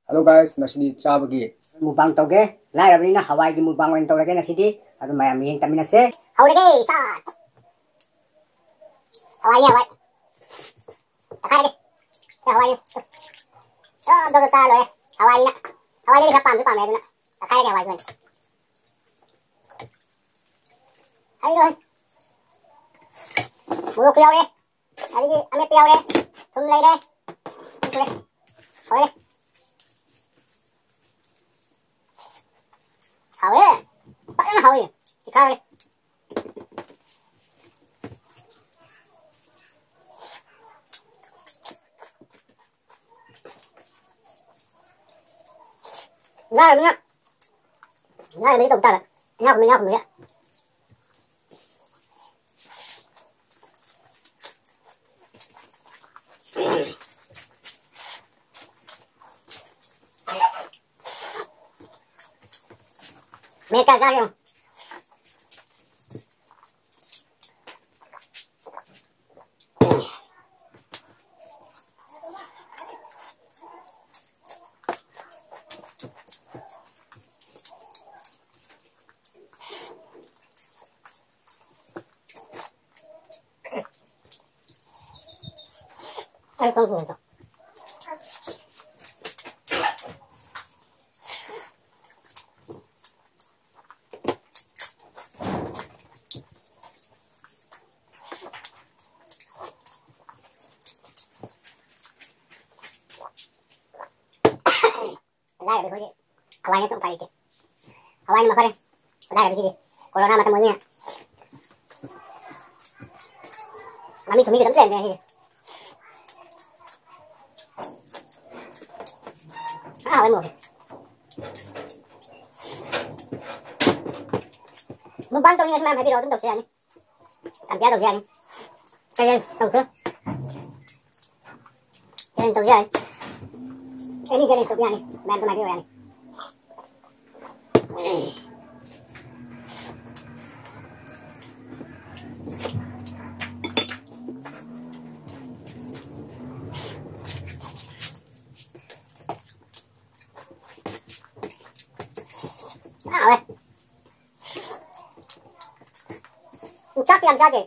Hello guys, nasidi chabagi mukbang tauge lai rabni na hawai gi mukbang wen tawrage nasidi adu mayam yeng tamina se hawrage sa hawai takare hawai do cha lo hawai ni ka pam me na takare ga hawai wen ai rồi mua piao đi ai đi ăn piao đi thùng lấy đi thôi đi hậu ấy bắt nó hậu gì thì coi đi ra rồi mình tổng ta rồi nhau của mình á mẹ cả ra không ai không dùng đâu lai lebih hoje awalnya tuh pagi awalnya mah kemarin udah lebih jadi corona mata muanya kami tuh minggu tempat deh awalnya mau membantunya cuma happy road untuk saya nih kan dia dong saya tahu tuh saya tahu ya ini jenis topnya nih bantu mati ya nih weh chắc em cho chị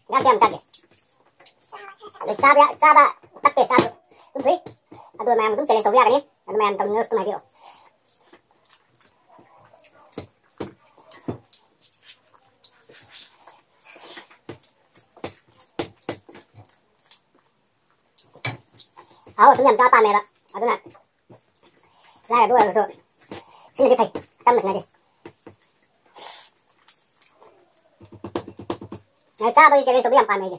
em cho chị để xa ba tắt tiền xa đúng thúy aduh memang tuh challenge tau ya kan ya aduh memang tahu ngus tuh mati loh tuh nyam cha pa me ba aduh na ra là đuôi rồi xin đi thầy chăm mình này đi này cha bây giờ challenge tau ya pa me gì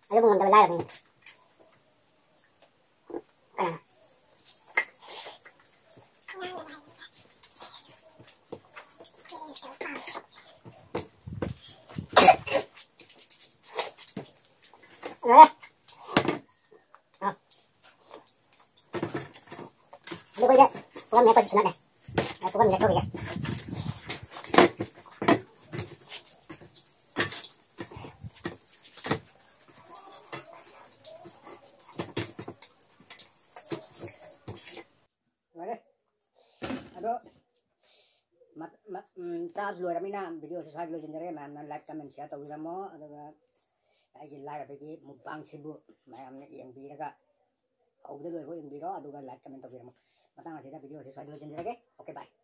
aduh mau ngambil lai rồi rồi đi quay đây con mẹ con sunat này con mẹ thôi kìa rồi đấy aduh cha rồi kami na video sesuai lo jendere mà like comment share tau mo aduh ai ji like bagi mukbang sibu mayam ne yang biraga au de lo yang biro aduh like comment tau mo matang asida video sesuai lo jendere oke bye.